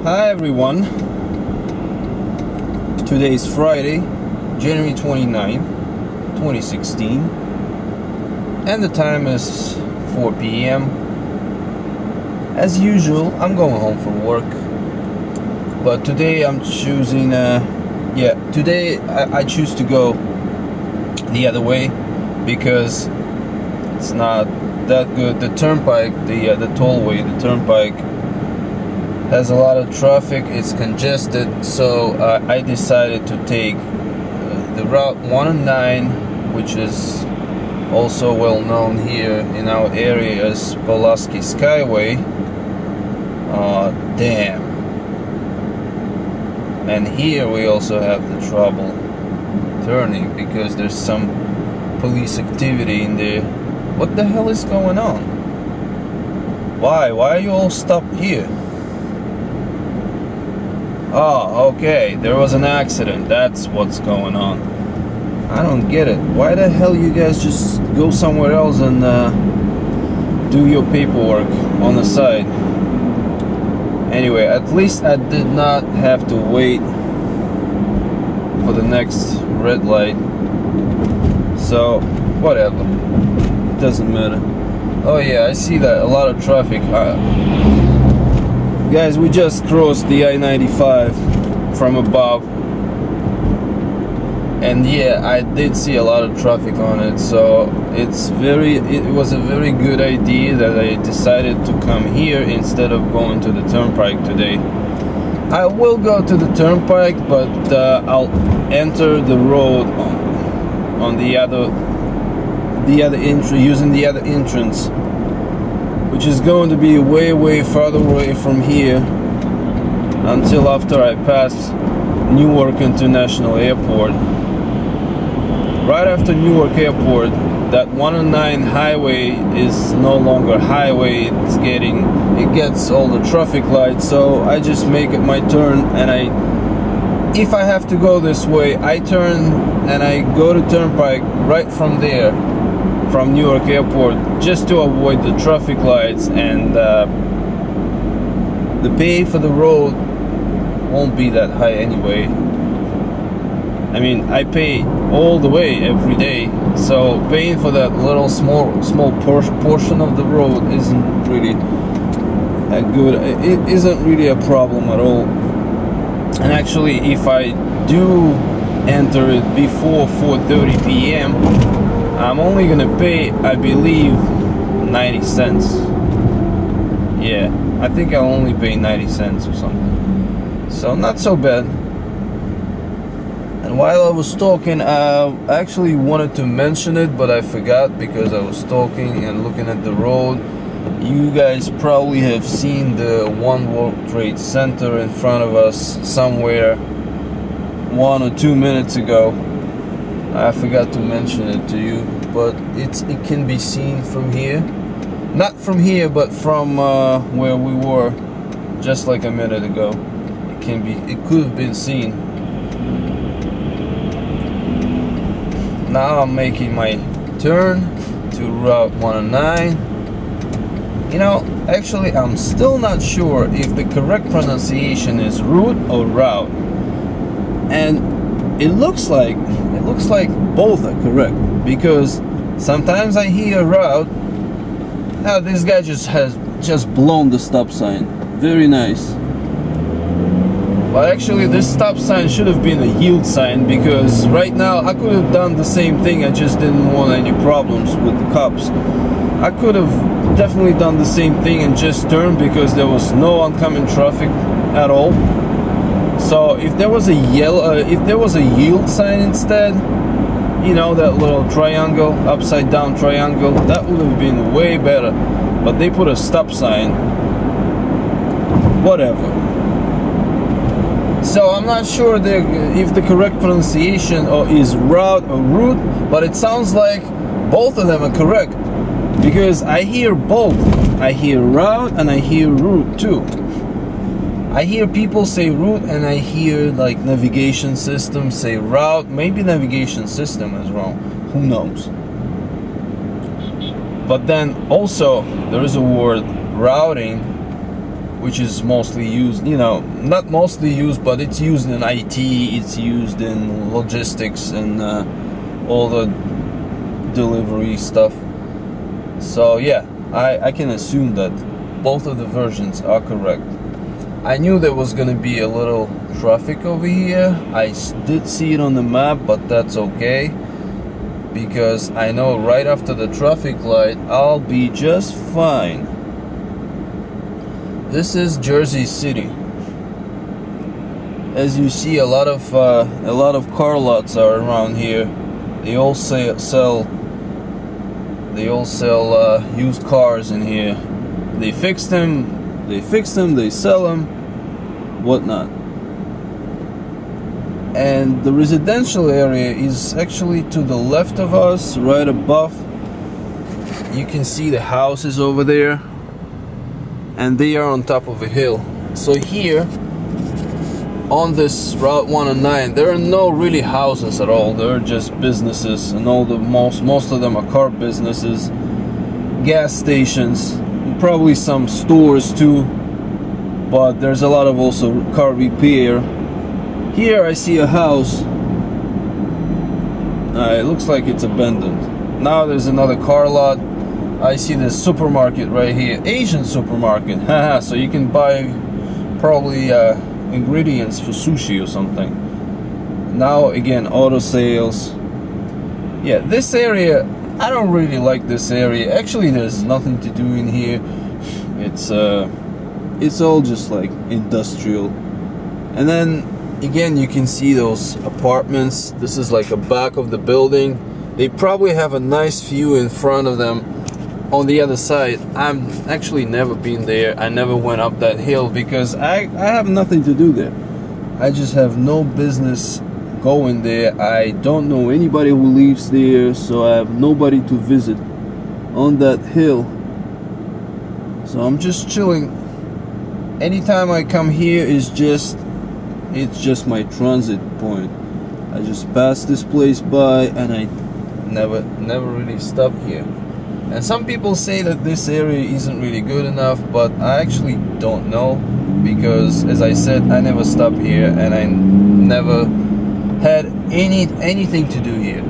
Hi everyone, today is Friday, January 29, 2016, and the time is 4 p.m. As usual, I'm going home from work, but today I'm choosing, today I choose to go the other way because it's not that good. The turnpike, the tollway, the turnpike has a lot of traffic, it's congested, so I decided to take the Route 109, which is also well known here in our area as Pulaski Skyway. Damn. And here we also have the trouble turning because there's some police activity in there. What the hell is going on? Why are you all stopped here? Oh, okay, there was an accident, that's what's going on. I don't get it. Why the hell you guys just go somewhere else and do your paperwork on the side? Anyway, at least I did not have to wait for the next red light. So, whatever. It doesn't matter. Oh yeah, I see that a lot of traffic. Guys, we just crossed the I-95 from above, and yeah, I did see a lot of traffic on it, so it was a very good idea that I decided to come here instead of going to the turnpike today. I will go to the turnpike, but I'll enter the road on the other entry, using the other entrance, which is going to be way farther away from here until after I pass Newark International Airport. Right after Newark Airport, that 109 highway is no longer highway. It gets all the traffic lights, so I just make it my turn, and if I have to go this way, I turn and I go to turnpike right from there, from Newark Airport, just to avoid the traffic lights, and the pay for the road won't be that high anyway. I mean, I pay all the way every day, so paying for that little small portion of the road isn't really good. It isn't really a problem at all. And actually, if I do enter it before 4:30 p.m. I'm only gonna pay, I believe, 90 cents. Yeah, I think I'll only pay 90 cents or something. So not so bad. And while I was talking, I actually wanted to mention it, but I forgot because I was talking and looking at the road. You guys probably have seen the One World Trade Center in front of us somewhere 1 or 2 minutes ago. I forgot to mention it to you, but it can be seen from here. Not from here, but from where we were just like a minute ago. It could have been seen. Now I'm making my turn to Route 109. You know, actually I'm still not sure if the correct pronunciation is route or route. And it looks like both are correct, because sometimes I hear route. Now this guy has blown the stop sign. Very nice. But actually this stop sign should have been a yield sign, because right now I could have done the same thing. I just didn't want any problems with the cops. I could have definitely done the same thing and just turned, because there was no oncoming traffic at all. So if there was a yield sign instead, you know, that little triangle, upside down triangle, that would have been way better. But they put a stop sign. Whatever. So I'm not sure if the correct pronunciation is route or route, but it sounds like both of them are correct, because I hear both. I hear route and I hear route too. I hear people say route, and I hear like navigation system say route. Maybe navigation system is wrong, who knows. But then also there is a word routing, which is mostly used, you know, not mostly used, but it's used in IT, it's used in logistics and all the delivery stuff. So yeah, I can assume that both of the versions are correct. I knew there was gonna be a little traffic over here. I did see it on the map, but that's okay, because I know right after the traffic light I'll be just fine. This is Jersey City. As you see, a lot of car lots are around here. They all sell used cars in here. They fix them, they sell them, whatnot. And the residential area is actually to the left of us, right above. You can see the houses over there, and they are on top of a hill. So here on this Route 109, there are no really houses at all. They're just businesses, and most of them are car businesses, gas stations, probably some stores too, but there's a lot of also car repair. Here I see a house. It looks like it's abandoned. Now there's another car lot. I see this supermarket right here, Asian supermarket. Haha, so you can buy probably ingredients for sushi or something. Now again, auto sales. Yeah, this area, I don't really like this area. Actually, there's nothing to do in here. It's all just like industrial. And then again, you can see those apartments. This is like a back of the building. They probably have a nice view in front of them. On the other side, I'm actually never been there. I never went up that hill because I have nothing to do there. I just have no business going there. I don't know anybody who lives there, so I have nobody to visit on that hill. So I'm just chilling. Anytime I come here, it's just my transit point. I just pass this place by and I never really stop here. And some people say that this area isn't really good enough, but I actually don't know, because as I said, I never stopped here and I never had anything to do here.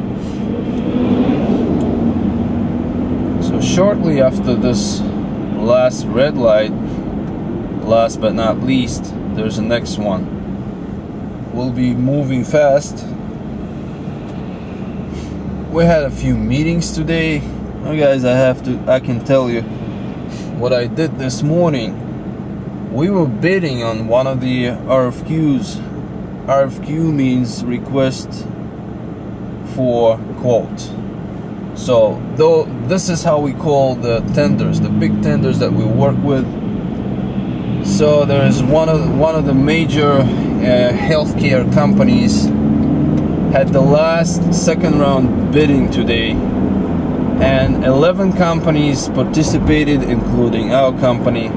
So shortly after this last red light, last but not least, there's the next one. We'll be moving fast. We had a few meetings today. Oh guys, I can tell you what I did this morning. We were bidding on one of the RFQs. RFQ means request for quote. So though this is how we call the tenders, the big tenders that we work with. So there is one of the major healthcare companies had the second round bidding today, and 11 companies participated, including our company.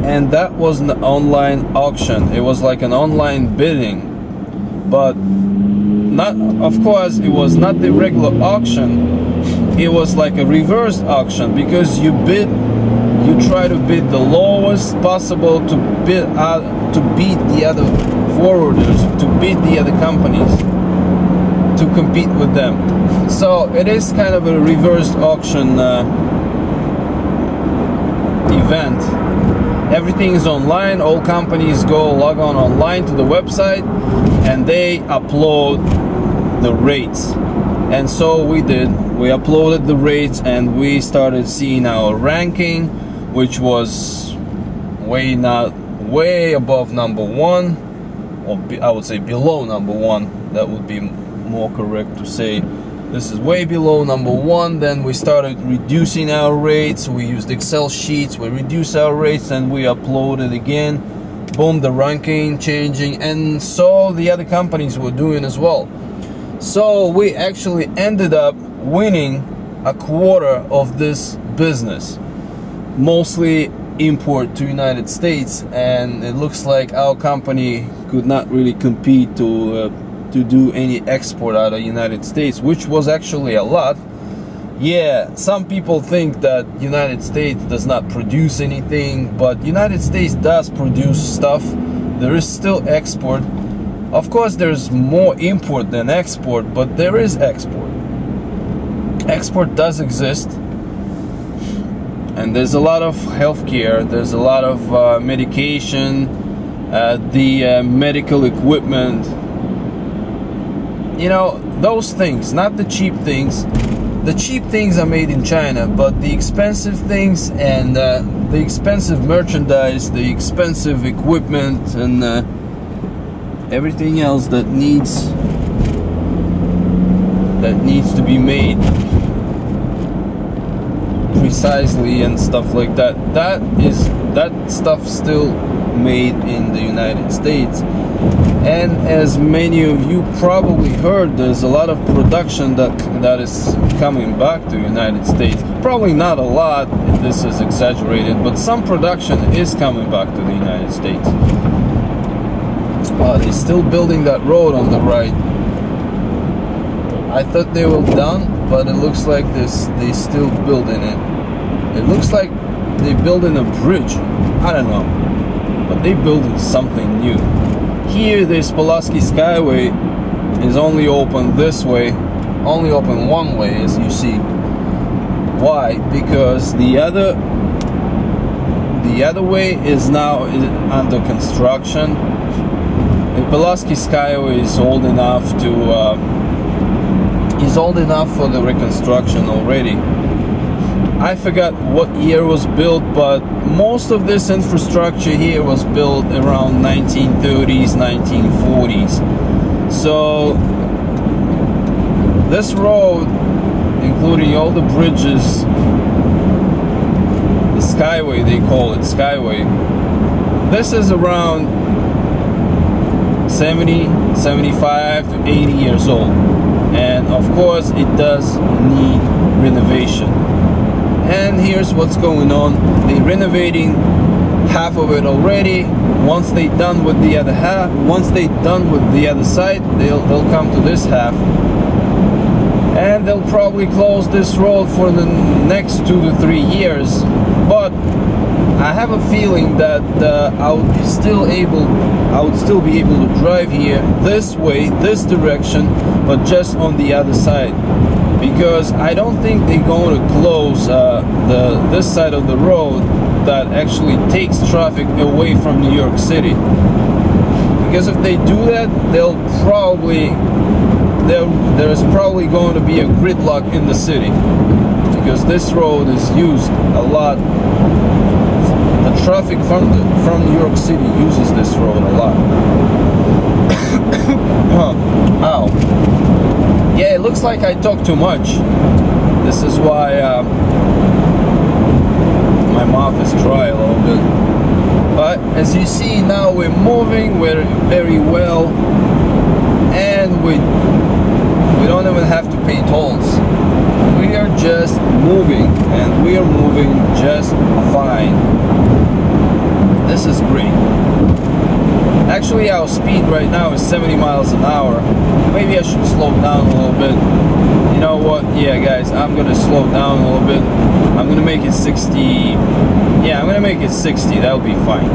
And that was an online auction. It was like an online bidding, but not, of course, it was not the regular auction. It was like a reverse auction, because you try to bid the lowest possible to beat the other forwarders, to beat the other companies, to compete with them. So it is kind of a reverse auction event. Everything is online. All companies log on online to the website and they upload the rates. And so we did. We uploaded the rates and we started seeing our ranking, which was way above number one, or I would say below number one. That would be more correct to say. This is way below number one. Then we started reducing our rates. We used Excel sheets. We reduced our rates and we uploaded again. Boom, the ranking changing, and so the other companies were doing as well. So we actually ended up winning a quarter of this business, mostly import to United States, and it looks like our company could not really compete to do any export out of United States, which was actually a lot. Yeah, some people think that United States does not produce anything, but United States does produce stuff. There is still export. Of course, there's more import than export, but there is export. Export does exist, and there's a lot of healthcare, there's a lot of medication, the medical equipment. You know, those things, not the cheap things. The cheap things are made in China, but the expensive things and the expensive merchandise, the expensive equipment, and everything else that needs to be made precisely and stuff like that, that stuff still made in the United States. And as many of you probably heard, there's a lot of production that is coming back to the United States. Probably not a lot, this is exaggerated, but some production is coming back to the United States. They're still building that road on the right. I thought they were done, but it looks like they're still building it. It looks like they're building a bridge. I don't know, but they're building something new. Here, this Pulaski Skyway is only open this way, only open one way, as you see. Why? Because the other way is now under construction. The Pulaski Skyway is old enough for the reconstruction already. I forgot what year it was built, but most of this infrastructure here was built around 1930s, 1940s. So this road, including all the bridges, the Skyway, they call it Skyway, this is around 70, 75 to 80 years old. And of course it does need renovation. And here's what's going on. They're renovating half of it already. Once they're done with the other half, once they're done with the other side, they'll come to this half. And they'll probably close this road for the next 2 to 3 years. But I have a feeling that I would still be able to drive here this way, this direction, but just on the other side. Because I don't think they're going to close this side of the road that actually takes traffic away from New York City. Because if they do that, there's probably going to be a gridlock in the city. Because this road is used a lot. The traffic from New York City uses this road a lot. Ow. Yeah, it looks like I talk too much. This is why my mouth is dry a little bit. But as you see now, we're moving very well, and we don't even have to pay tolls. We are just moving, and we are moving just fine. This is great. Actually, our speed right now is 70 miles an hour. Maybe I should slow down a little bit. You know what? Yeah, guys, I'm gonna slow down a little bit. I'm gonna make it 60. Yeah, I'm gonna make it 60. That'll be fine.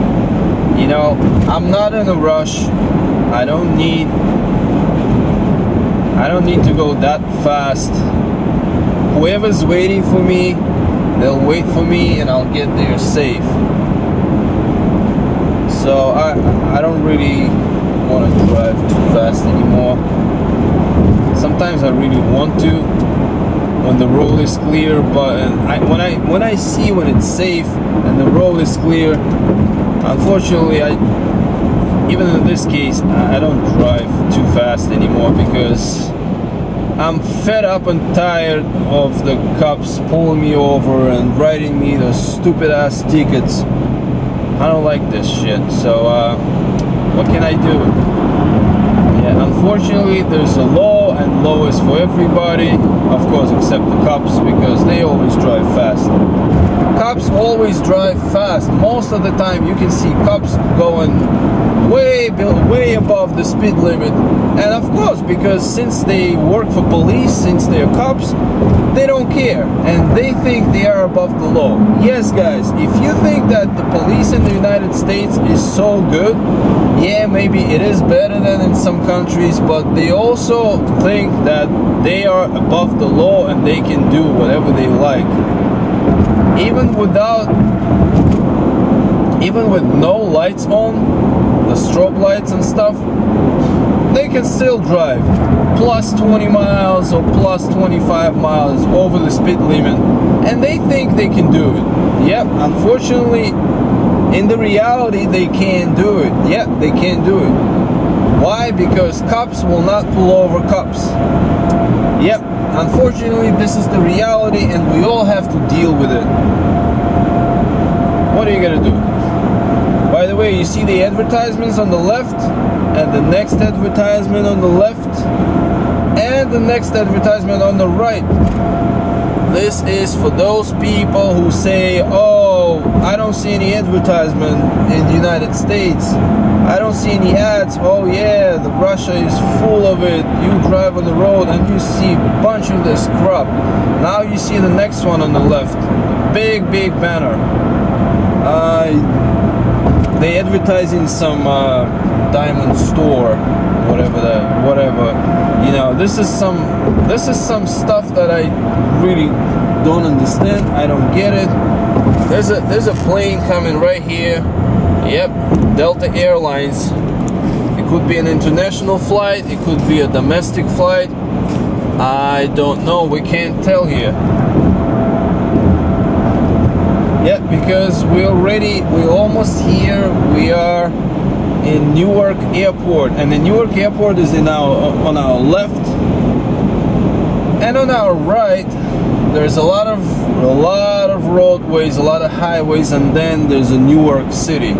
You know, I'm not in a rush. I don't need to go that fast. Whoever's waiting for me, they'll wait for me, and I'll get there safe. So I don't really want to drive too fast anymore. Sometimes I really want to when the road is clear, but when I see when it's safe and the road is clear, unfortunately, even in this case, I don't drive too fast anymore because I'm fed up and tired of the cops pulling me over and writing me those stupid ass tickets. I don't like this shit, so what can I do? Yeah, unfortunately there's a law, and law is for everybody, of course, except the cops, because they always drive fast. cops always drive fast. Most of the time you can see cops going way above the speed limit. And of course, because since they work for police, since they're cops, they don't care and they think they are above the law. Yes guys, if you think that the police in the United States is so good, yeah, maybe it is better than in some countries, but they also think that they are above the law and they can do whatever they like. Even with no lights on, the strobe lights and stuff, they can still drive plus 20 miles or plus 25 miles over the speed limit, and they think they can do it. Yep, unfortunately, in the reality, they can't do it. Yep, they can't do it. Why? Because cops will not pull over cops. Yep, unfortunately, this is the reality, and we all have to deal with it. What are you gonna do? By the way, you see the advertisements on the left, and the next advertisement on the left, and the next advertisement on the right. This is for those people who say, oh, I don't see any advertisement in the United States. I don't see any ads. Oh yeah, the Russia is full of it. You drive on the road and you see a bunch of this crap. Now you see the next one on the left. Big banner. They advertise in some diamond store, whatever. You know, this is some stuff that I really don't understand. I don't get it. There's a plane coming right here. Yep, Delta Airlines. It could be an international flight. It could be a domestic flight. I don't know. We can't tell here. Yeah, because we're almost here. We are in Newark Airport, and the Newark Airport is on our left, and on our right there's a lot of roadways, a lot of highways, and then there's a Newark City,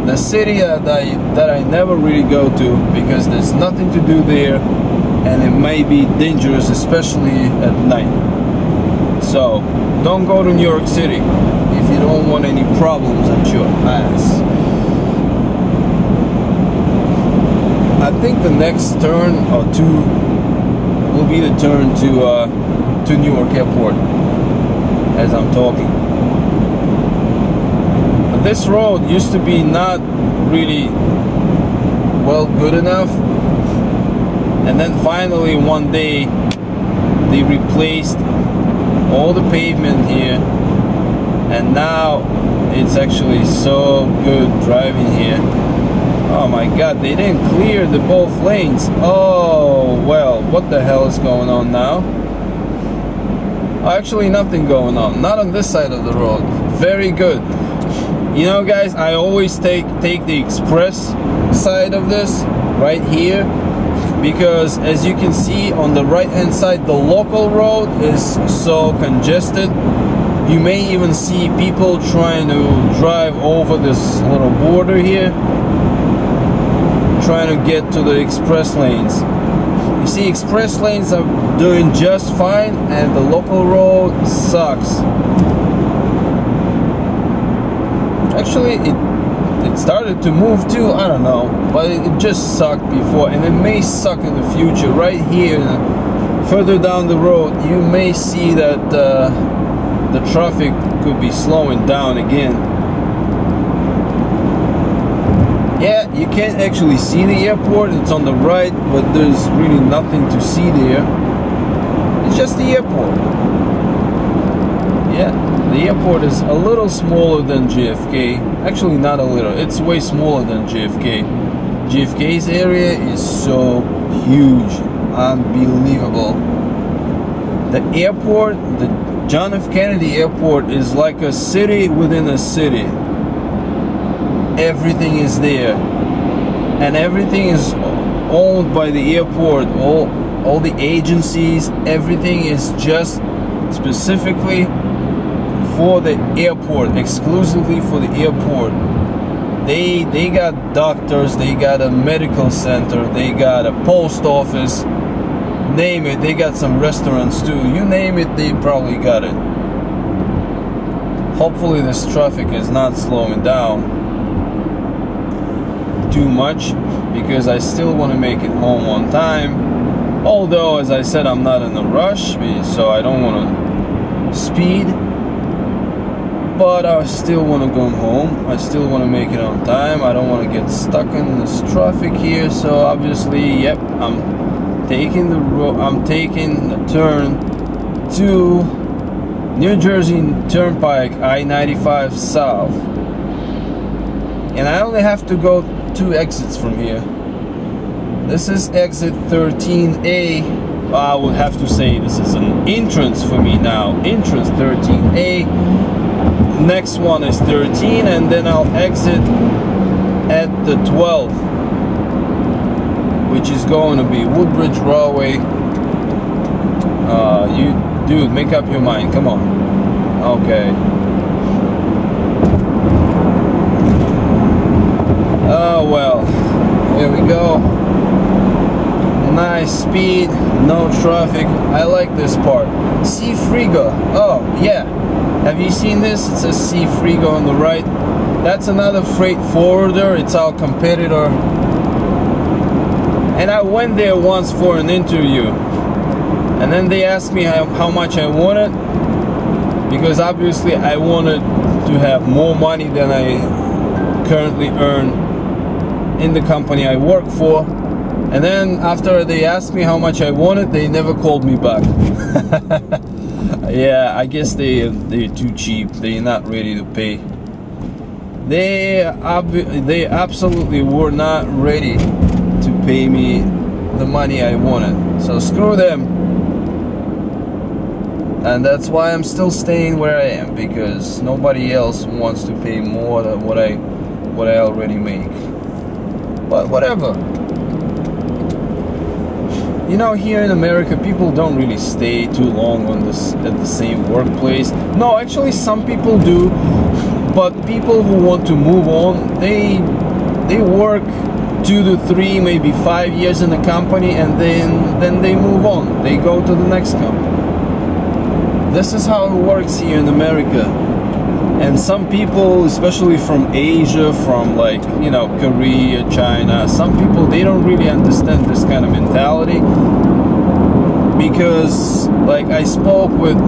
the city that I never really go to because there's nothing to do there, and it may be dangerous, especially at night. So don't go to New York City if you don't want any problems at your ass. I think the next turn or two will be the turn to Newark Airport as I'm talking. But this road used to be not really well good enough, and then finally one day they replaced all the pavement here, and now it's actually so good driving here. Oh my god, they didn't clear the both lanes. Oh well, what the hell is going on now? Actually nothing going on, not on this side of the road. Very good. You know guys, I always take the express side of this right here, because as you can see on the right hand side, the local road is so congested. You may even see people trying to drive over this little border here, trying to get to the express lanes. You see, express lanes are doing just fine, and the local road sucks. Actually, it started to move too, I don't know, but it just sucked before, and it may suck in the future. Right here, further down the road, you may see that the traffic could be slowing down again. Yeah, you can't actually see the airport, it's on the right, but there's really nothing to see there. It's just the airport. Yeah, the airport is a little smaller than JFK. Actually, not a little, it's way smaller than JFK. JFK's area is so huge, unbelievable. The airport, the John F. Kennedy Airport, is like a city within a city. Everything is there, and everything is owned by the airport. All the agencies, everything is just specifically for the airport, exclusively for the airport. They got doctors, they got a medical center, they got a post office, name it. They got some restaurants too. You name it, they probably got it. Hopefully this traffic is not slowing down too much, because I still want to make it home on time. Although, as I said, I'm not in a rush, so I don't want to speed, but I still want to go home. I still want to make it on time. I don't want to get stuck in this traffic here. So obviously, yep, I'm taking the road. I'm taking the turn to New Jersey Turnpike, I-95 South, and I only have to go 2 exits from here. This is exit 13A. I would have to say this is an entrance for me now. Entrance 13A. Next one is 13, and then I'll exit at the 12th, which is going to be Woodbridge Railway. Dude, make up your mind. Come on. Okay. Oh well. Here we go. Nice speed, no traffic. I like this part. Seafrigo. Oh yeah. Have you seen this? It says Seafrigo on the right. That's another freight forwarder. It's our competitor. And I went there once for an interview, and then they asked me how much I wanted, because obviously I wanted to have more money than I currently earn in the company I work for. And then after they asked me how much I wanted, they never called me back. Yeah, I guess they're too cheap. They're not ready to pay. They absolutely were not ready to pay me the money I wanted. So screw them. And that's why I'm still staying where I am, because nobody else wants to pay more than what I already make. But whatever. You know, here in America, people don't really stay too long at the same workplace. No, actually, some people do. But people who want to move on, they work 2 to 3, maybe 5 years in the company, and then they move on. They go to the next company. This is how it works here in America. And some people, especially from Asia, from like, you know, Korea, China, some people, they don't really understand this kind of mentality. Because, like, I spoke with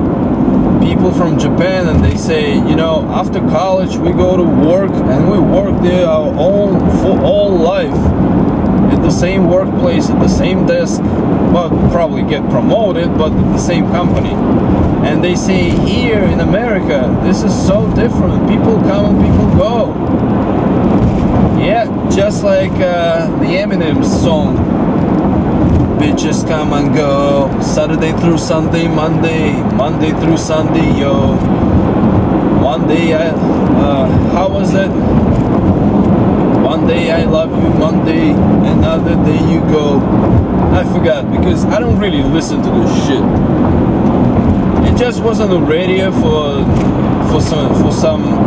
people from Japan, and they say, you know, after college we go to work, and we work there our own for all life at the same workplace, at the same desk, well, probably get promoted, but at the same company. And they say here in America, this is so different. People come and people go. Yeah, just like the Eminem song, bitches come and go, Saturday through Sunday, Monday through Sunday, yo. One day how was it? One day I love you, Monday, another day you go. I forgot, because I don't really listen to this shit. It just was on the radio for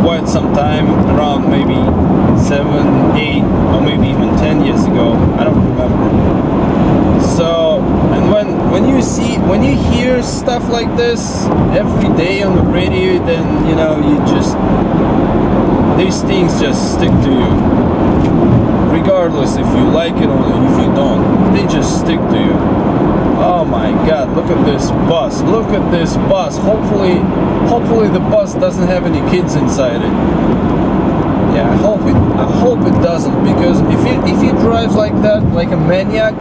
quite some time, around maybe 7, 8, or maybe even 10 years ago. I don't remember. So, and when you hear stuff like this every day on the radio, then you know, these things just stick to you, regardless if you like it or if you don't. They just stick to you. Oh my God, look at this bus. Look at this bus. Hopefully the bus doesn't have any kids inside it. Yeah, I hope it doesn't, because if he drives like that, like a maniac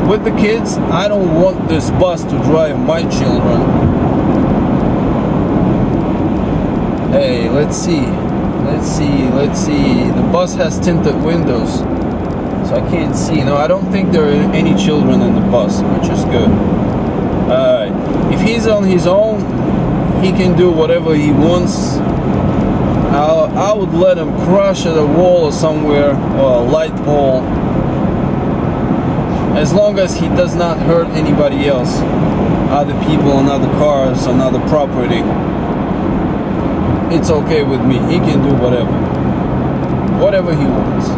with the kids, I don't want this bus to drive my children. Hey, let's see. The bus has tinted windows, so I can't see. No, I don't think there are any children in the bus, which is good. If he's on his own, he can do whatever he wants. I would let him crash at a wall or somewhere, or a light pole, as long as he does not hurt anybody else, other people and other cars and other property. It's okay with me. He can do whatever he wants.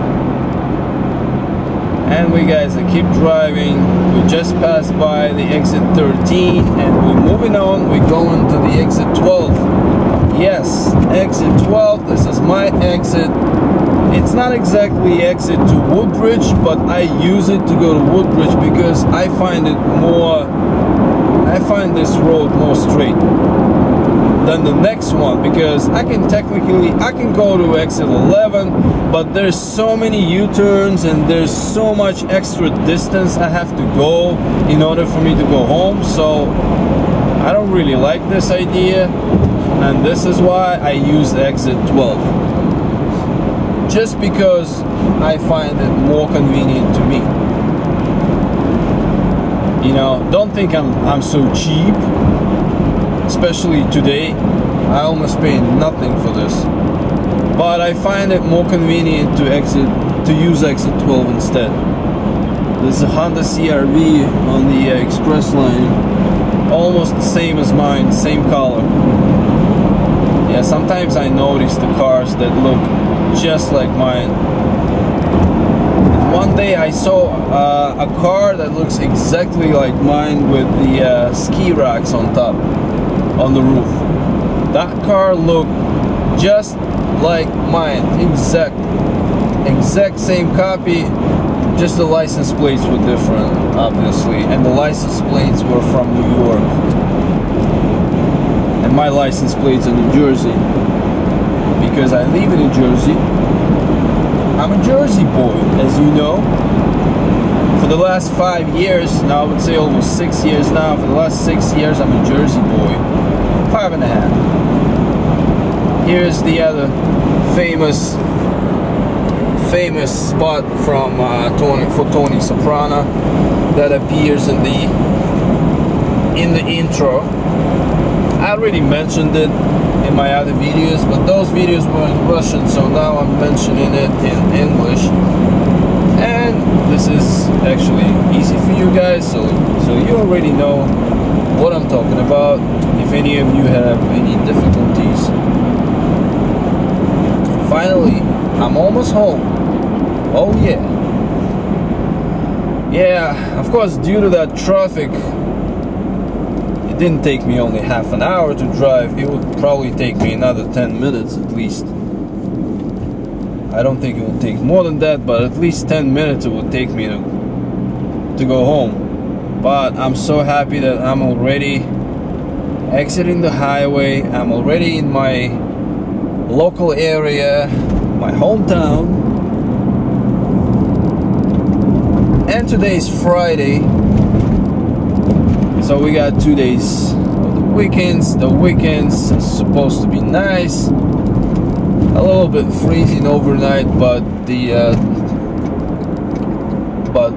And we guys keep driving. We just passed by the exit 13, and we're moving on. We're going to the exit 12. Yes, exit 12. This is my exit. It's not exactly exit to Woodbridge, but I use it to go to Woodbridge because I find this road more straight than the next one, because I can go to exit 11, but there's so many U-turns and there's so much extra distance I have to go in order for me to go home. So I don't really like this idea, and this is why I use exit 12, just because I find it more convenient to me. You know, don't think I'm so cheap, especially today. I almost pay nothing for this, but I find it more convenient to use exit 12 instead. There's a Honda CR-V on the express line, almost the same as mine, same color. Yeah, sometimes I notice the cars that look just like mine. One day I saw a car that looks exactly like mine with the ski racks on top, on the roof. That car looked just like mine, exact same copy, just the license plates were different, obviously, and the license plates were from New York, and my license plates are New Jersey, because I live in New Jersey. I'm a Jersey boy, as you know. For the last 5 years, now I would say almost 6 years now, for the last 6 years I'm a Jersey boy. 5.5. Here's the other famous spot from Tony Soprano that appears in the intro. I already mentioned it in my other videos, but those videos were in Russian, so now I'm mentioning it in English. And this is actually easy for you guys, so you already know what I'm talking about, if any of you have any difficulties. Finally, I'm almost home. Oh yeah. Yeah, of course, due to that traffic, it didn't take me only half an hour to drive. It would probably take me another 10 minutes at least. I don't think it would take more than that, but at least 10 minutes it would take me to go home. But I'm so happy that I'm already exiting the highway. I'm already in my local area, my hometown. And today's Friday, so we got 2 days of the weekends. The weekends are supposed to be nice. A little bit freezing overnight, but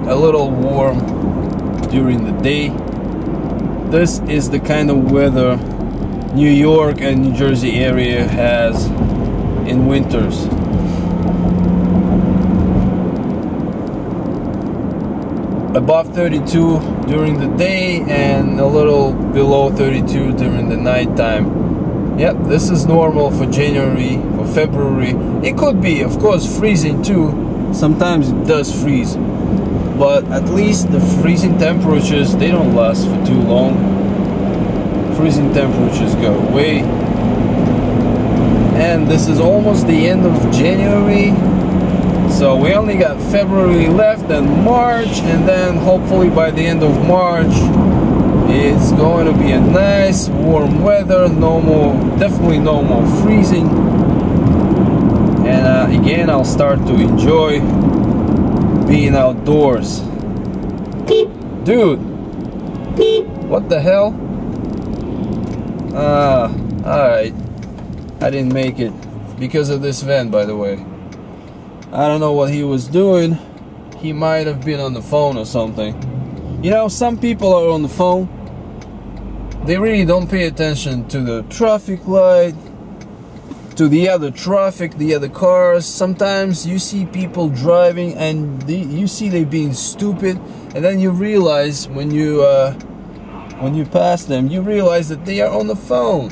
a little warm during the day. This is the kind of weather New York and New Jersey area has in winters. Above 32 during the day and a little below 32 during the night time. Yep, this is normal for January, for February. It could be, of course, freezing too. Sometimes it does freeze, but at least the freezing temperatures, they don't last for too long. Freezing temperatures go away. And this is almost the end of January. So we only got February left and March, and then hopefully by the end of March it's going to be a nice warm weather, definitely no more freezing, and again I'll start to enjoy being outdoors. Dude, what the hell? Alright, I didn't make it because of this van, by the way. I don't know what he was doing. He might have been on the phone or something. You know, some people are on the phone. They really don't pay attention to the traffic light, to the other traffic, the other cars. Sometimes you see people driving and you see they being stupid, and then you realize when you pass them, you realize that they are on the phone.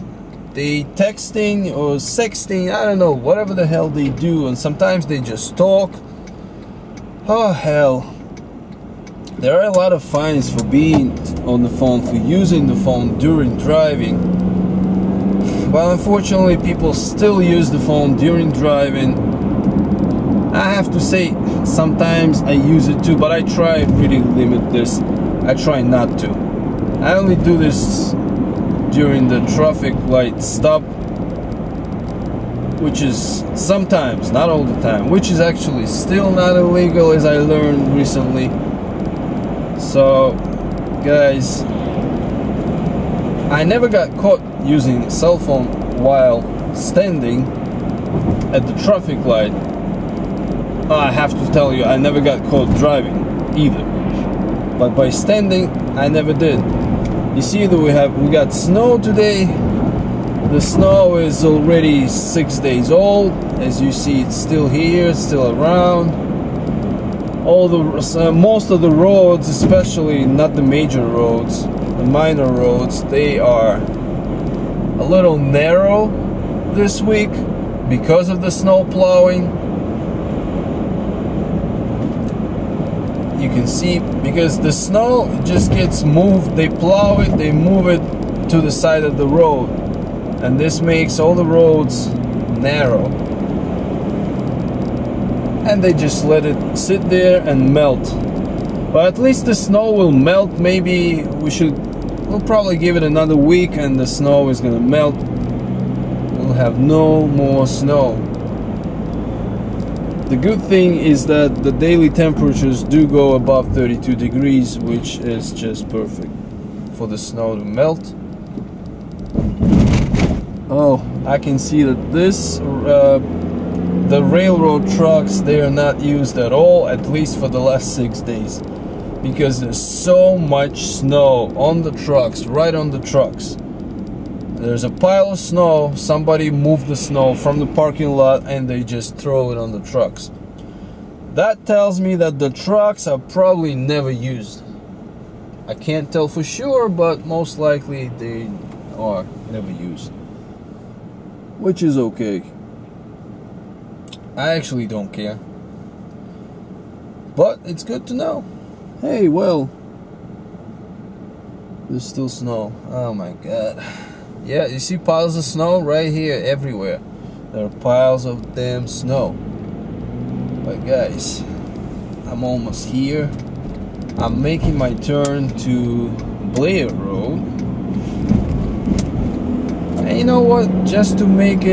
They texting or sexting, I don't know, whatever the hell they do, and sometimes they just talk. Oh hell. There are a lot of fines for being on the phone, for using the phone during driving. but unfortunately people still use the phone during driving. I have to say, sometimes I use it too, but I try to really limit this. I try not to. I only do this during the traffic light stop, which is sometimes, not all the time, which is actually still not illegal, as I learned recently. So guys, I never got caught using a cell phone while standing at the traffic light. I have to tell you, I never got caught driving either, but by standing I never did. You see that we got snow today. The snow is already 6 days old. As you see, it's still here, it's still around. Most of the roads, especially not the major roads, the minor roads, they are a little narrow this week because of the snow plowing. You can see, because the snow just gets moved, they plow it, they move it to the side of the road, and this makes all the roads narrow, and they just let it sit there and melt. But at least the snow will melt. Maybe we'll probably give it another week and the snow is gonna melt. We'll have no more snow. The good thing is that the daily temperatures do go above 32 degrees, which is just perfect for the snow to melt. Oh, I can see that the railroad trucks, they are not used at all, at least for the last 6 days, because there's so much snow on the trucks, right on the trucks. There's a pile of snow, somebody moved the snow from the parking lot and they just throw it on the trucks. That tells me that the trucks are probably never used. I can't tell for sure, but most likely they are never used, which is okay. I actually don't care, but it's good to know. Hey, well, there's still snow. Oh my god. Yeah, you see piles of snow right here, everywhere. There are piles of damn snow. But guys, I'm almost here. I'm making my turn to Blair Road. And you know what? Just to make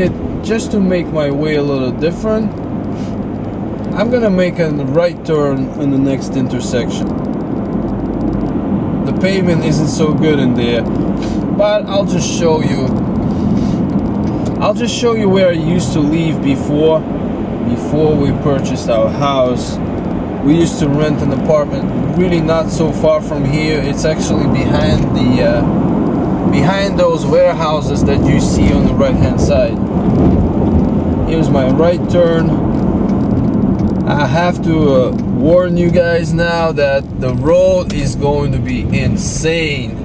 my way a little different, I'm gonna make a right turn in the next intersection. The pavement isn't so good in there, but I'll just show you where I used to live before we purchased our house. We used to rent an apartment really not so far from here. It's actually behind those warehouses that you see on the right hand side. Here's my right turn. I have to warn you guys now that the road is going to be insane.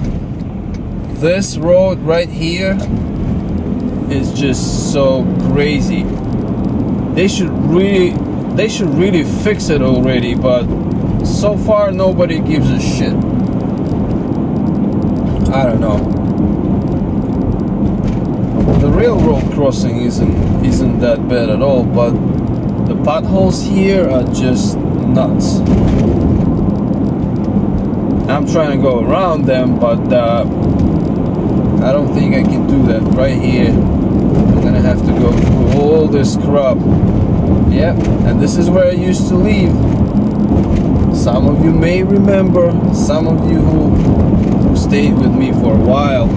This road right here is just so crazy. They should really fix it already, but so far nobody gives a shit. I don't know. The railroad crossing isn't that bad at all, but the potholes here are just nuts. I'm trying to go around them, but I don't think I can do that right here. I'm gonna have to go through all this crap. Yep, and this is where I used to live. Some of you may remember, some of you who stayed with me for a while.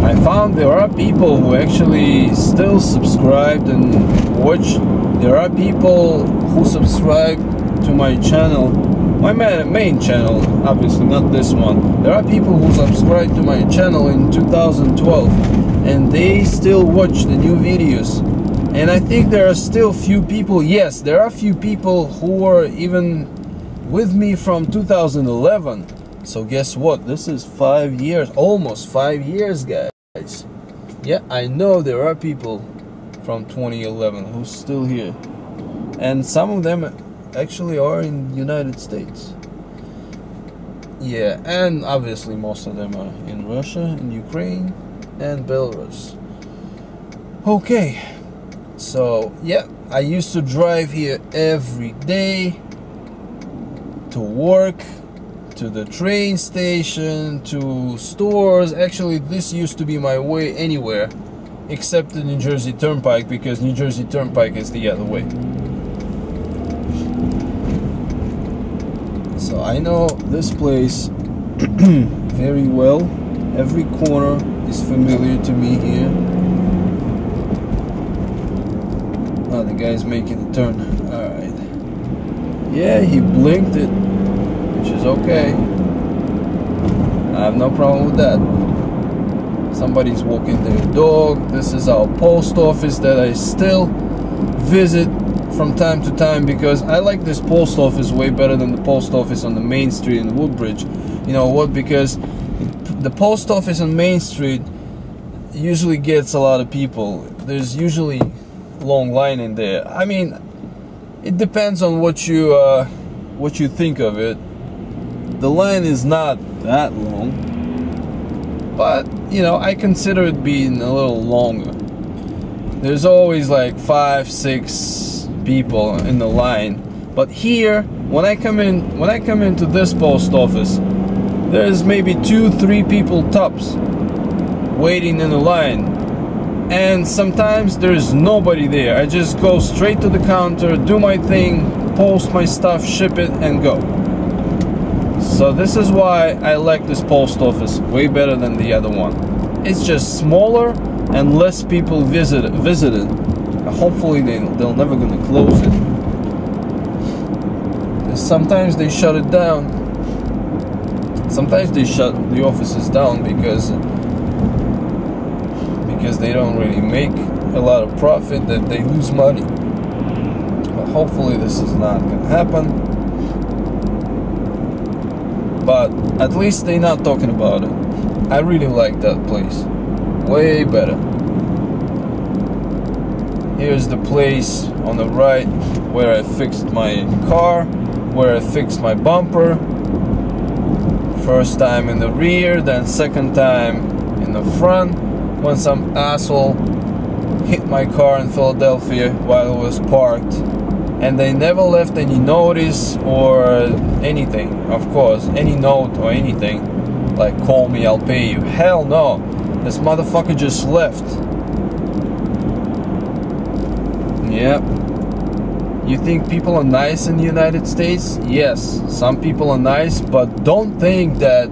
I found there are people who actually still subscribed and watch. There are people who subscribe to my channel, my main channel, obviously not this one. There are people who subscribed to my channel in 2012 and they still watch the new videos. And I think there are still few people, yes, there are few people who were even with me from 2011. So guess what? This is 5 years, almost 5 years, guys. Yeah, I know there are people from 2011 who's still here. And some of them actually are in the United States. Yeah, and obviously most of them are in Russia, in Ukraine, and Belarus. Okay, so yeah, I used to drive here every day to work, to the train station, to stores. Actually, this used to be my way anywhere except the New Jersey Turnpike, because New Jersey Turnpike is the other way. So I know this place very well. Every corner is familiar to me here. Oh, the guy's making the turn. Alright. Yeah, he blinked it, which is okay. I have no problem with that. Somebody's walking their dog. This is our post office that I still visit from time to time, because I like this post office way better than the post office on the main street in Woodbridge. You know what? Because the post office on Main Street usually gets a lot of people. There's usually long line in there. I mean, it depends on what you think of it. The line is not that long, but you know, I consider it being a little longer. There's always like 5, 6 people in the line, but here, when I come into this post office, there's maybe 2, 3 people tops waiting in the line, and sometimes there's nobody there. I just go straight to the counter, do my thing, post my stuff, ship it, and go. So this is why I like this post office way better than the other one. It's just smaller and less people visit it. Hopefully they're never gonna close it. Sometimes they shut it down. Sometimes they shut the offices down because they don't really make a lot of profit, that they lose money. But hopefully this is not gonna happen. But at least they're not talking about it. I really like that place. Way better. Here's the place on the right where I fixed my car, where I fixed my bumper. First time in the rear, then second time in the front, when some asshole hit my car in Philadelphia while it was parked. And they never left any notice or anything, of course, any note or anything, like call me, I'll pay you. Hell no, this motherfucker just left. Yep. You think people are nice in the United States? Yes, some people are nice, but don't think that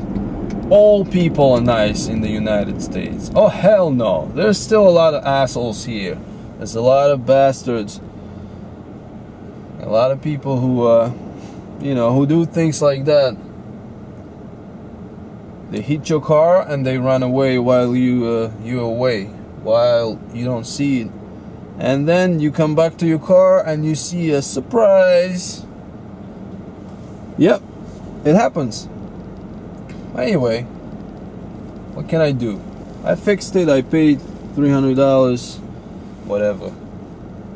all people are nice in the United States. Oh hell no, there's still a lot of assholes here. There's a lot of bastards. A lot of people who, you know, who do things like that. They hit your car and they run away while you're away, while you don't see it. And then you come back to your car and you see a surprise. Yep, it happens. Anyway, what can I do? I fixed it, I paid $300, whatever,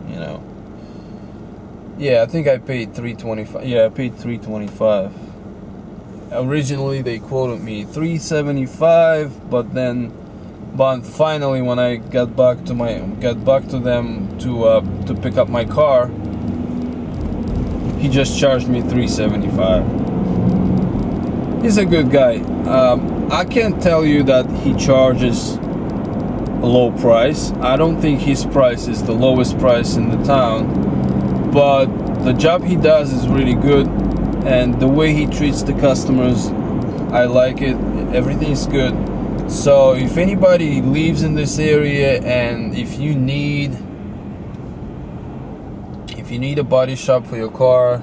you know. Yeah, I think I paid $325. Yeah, I paid $325. Originally they quoted me $375, but finally when I got back to them to pick up my car, he just charged me $375. He's a good guy. I can't tell you that he charges a low price. I don't think his price is the lowest price in the town. But the job he does is really good, and the way he treats the customers, I like it. Everything's good. So if anybody lives in this area and if you need a body shop for your car,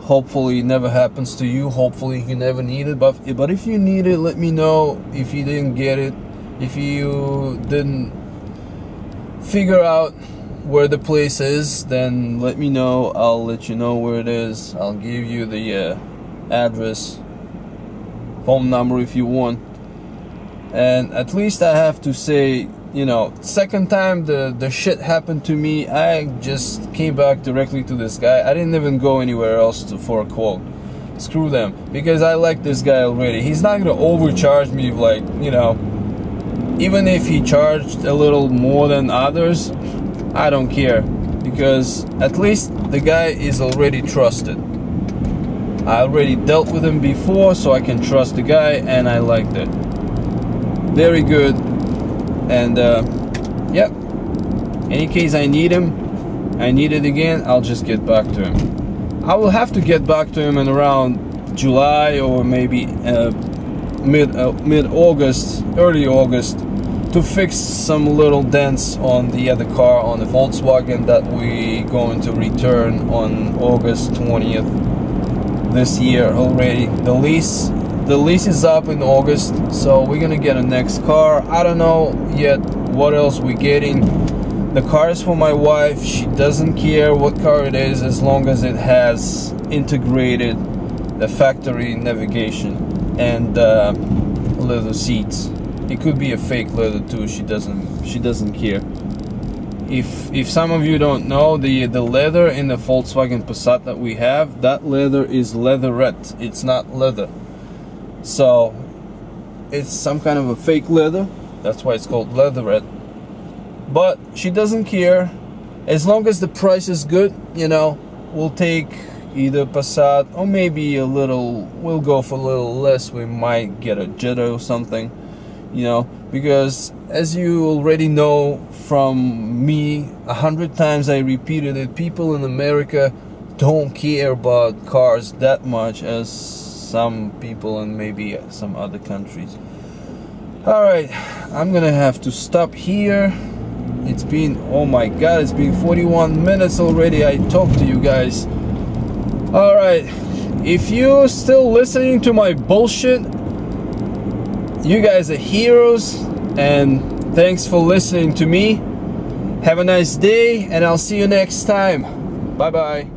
hopefully it never happens to you. Hopefully you never need it. But if you need it, let me know. If you didn't get it, if you didn't figure out where the place is, then let me know. I'll let you know where it is. I'll give you the address, phone number if you want. And at least I have to say, you know, second time the shit happened to me, I just came back directly to this guy. I didn't even go anywhere else for a quote. Screw them, because I like this guy already. He's not gonna overcharge me like, you know, even if he charged a little more than others, I don't care, because at least the guy is already trusted. I already dealt with him before, so I can trust the guy, and I liked it. Very good. And yep, any case I need it again, I'll just get back to him. I will have to get back to him in around July or maybe mid-August, early August, to fix some little dents on the other car, on the Volkswagen that we going to return on August 20th this year already. The lease is up in August, so we're gonna get a next car. I don't know yet what else we're getting. The car is for my wife. She doesn't care what car it is as long as it has integrated the factory navigation and leather seats. It could be a fake leather too. She doesn't care. If some of you don't know, the leather in the Volkswagen Passat that we have, that leather is leatherette. It's not leather. So it's some kind of a fake leather. That's why it's called leatherette. But she doesn't care. As long as the price is good, you know, we'll take either Passat or maybe we'll go for a little less. We might get a Jetta or something, you know, because as you already know from me 100 times, I repeated it, people in America don't care about cars that much as some people in maybe some other countries. Alright, I'm gonna have to stop here. It's been, oh my god, it's been 41 minutes already. I talked to you guys. Alright, if you're still listening to my bullshit, you guys are heroes, and thanks for listening to me. Have a nice day, and I'll see you next time. Bye bye.